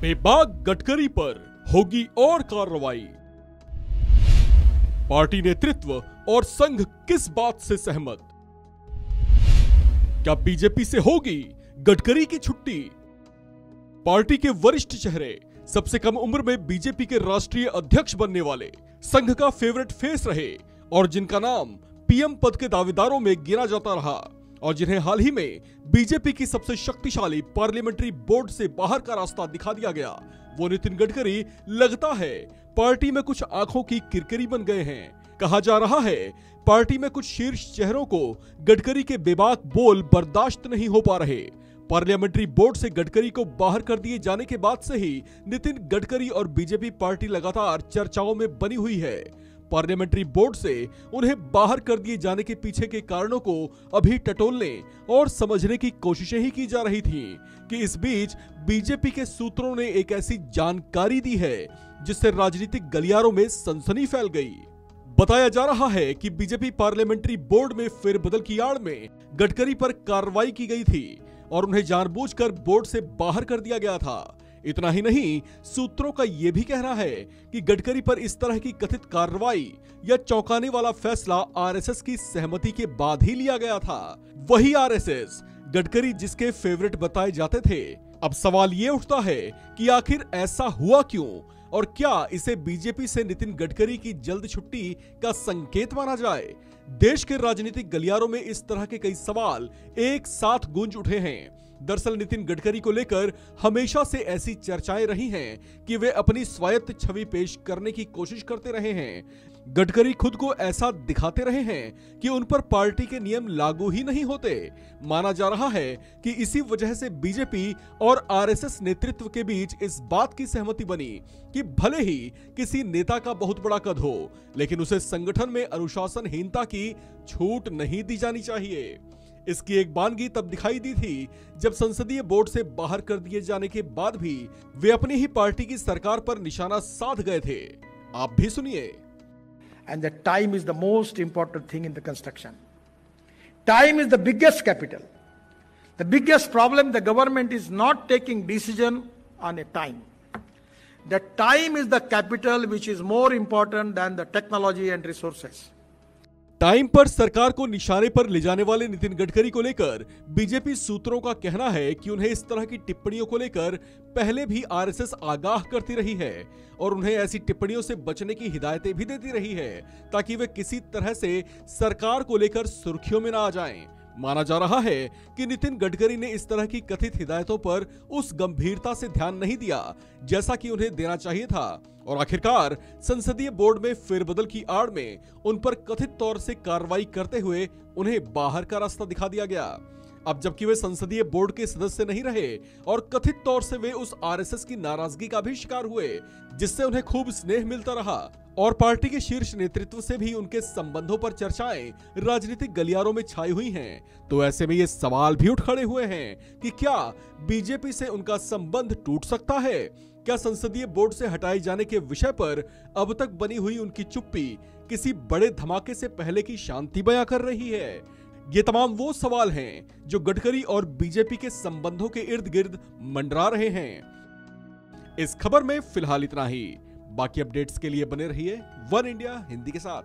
बेबाक गडकरी पर होगी और कार्रवाई। पार्टी नेतृत्व और संघ किस बात से सहमत? क्या बीजेपी से होगी गडकरी की छुट्टी? पार्टी के वरिष्ठ चेहरे, सबसे कम उम्र में बीजेपी के राष्ट्रीय अध्यक्ष बनने वाले, संघ का फेवरेट फेस रहे और जिनका नाम पीएम पद के दावेदारों में गिना जाता रहा और जिन्हें हाल ही में बीजेपी की सबसे शक्तिशाली पार्लियामेंट्री बोर्ड से बाहर का रास्ता दिखा दिया गया, वो नितिन गडकरी लगता है पार्टी में कुछ आंखों की किरकिरी बन गए हैं। कहा जा रहा है पार्टी में कुछ शीर्ष चेहरों को गडकरी के बेबाक बोल बर्दाश्त नहीं हो पा रहे। पार्लियामेंट्री बोर्ड से गडकरी को बाहर कर दिए जाने के बाद से ही नितिन गडकरी और बीजेपी पार्टी लगातार चर्चाओं में बनी हुई है। पार्लियामेंट्री बोर्ड से उन्हें बाहर कर दिए जाने के पीछे के कारणों को अभी टटोलने और समझने की कोशिशें ही की जा रही थी कि इस बीच बीजेपी के सूत्रों ने एक ऐसी जानकारी दी है जिससे राजनीतिक गलियारों में सनसनी फैल गई। बताया जा रहा है कि बीजेपी पार्लियामेंट्री बोर्ड में फेरबदल की आड़ में गडकरी पर कार्रवाई की गई थी और उन्हें जानबूझकर बोर्ड से बाहर कर दिया गया था। इतना ही नहीं, सूत्रों का यह भी कहना है कि गडकरी पर इस तरह की कथित कार्रवाई या चौंकाने वाला फैसला आरएसएस की सहमति के बाद ही लिया गया था। वही आरएसएस गडकरी जिसके फेवरेट बताए जाते थे। अब सवाल ये उठता है कि आखिर ऐसा हुआ क्यों और क्या इसे बीजेपी से नितिन गडकरी की जल्द छुट्टी का संकेत माना जाए? देश के राजनीतिक गलियारों में इस तरह के कई सवाल एक साथ गूंज उठे हैं। दरअसल नितिन गडकरी को लेकर हमेशा से ऐसी चर्चाएं रही हैं कि वे अपनी स्वायत्त छवि पेश करने की कोशिश करते रहे हैं। गडकरी खुद को ऐसा दिखाते रहे हैं कि उन पर पार्टी के नियम लागू ही नहीं होते। माना जा रहा है कि इसी वजह से बीजेपी और आरएसएस नेतृत्व के बीच इस बात की सहमति बनी कि भले ही किसी नेता का बहुत बड़ा कद हो, लेकिन उसे संगठन में अनुशासनहीनता की छूट नहीं दी जानी चाहिए। इसकी एक बानगी तब दिखाई दी थी जब संसदीय बोर्ड से बाहर कर दिए जाने के बाद भी वे अपनी ही पार्टी की सरकार पर निशाना साध गए थे। आप भी सुनिए। And the time is the most important thing in the construction. Time is the biggest capital. The biggest problem, the government is not taking decision on a time. The time is the capital which is more important than the technology and resources. Time पर सरकार को निशाने पर ले जाने वाले नितिन गडकरी को लेकर बीजेपी सूत्रों का कहना है कि उन्हें इस तरह की टिप्पणियों को लेकर पहले भी आरएसएस आगाह करती रही है और उन्हें ऐसी टिप्पणियों से बचने की हिदायतें भी देती रही है ताकि वे किसी तरह से सरकार को लेकर सुर्खियों में ना आ जाएं। माना जा रहा है कि नितिन गडकरी ने इस तरह की कथित हिदायतों पर उस गंभीरता से ध्यान नहीं दिया जैसा कि उन्हें देना चाहिए था और आखिरकार संसदीय बोर्ड में फेरबदल की आड़ में उन पर कथित तौर से कार्रवाई करते हुए उन्हें बाहर का रास्ता दिखा दिया गया। अब जबकि वे संसदीय बोर्ड के सदस्य नहीं रहे और कथित तौर से वे उस आरएसएस की नाराजगी का भी शिकार हुए जिससे उन्हें खूब स्नेह मिलता रहा और पार्टी के शीर्ष नेतृत्व से भी उनके संबंधों पर चर्चाएं राजनीतिक गलियारों में छाई हुई हैं, तो ऐसे में ये सवाल भी उठ खड़े हुए हैं कि क्या बीजेपी से उनका संबंध टूट सकता है? क्या संसदीय बोर्ड से हटाए जाने के विषय पर अब तक बनी हुई उनकी चुप्पी किसी बड़े धमाके से पहले की शांति बयां कर रही है? ये तमाम वो सवाल हैं जो गडकरी और बीजेपी के संबंधों के इर्द गिर्द मंडरा रहे हैं। इस खबर में फिलहाल इतना ही। बाकी अपडेट्स के लिए बने रहिए वन इंडिया हिंदी के साथ।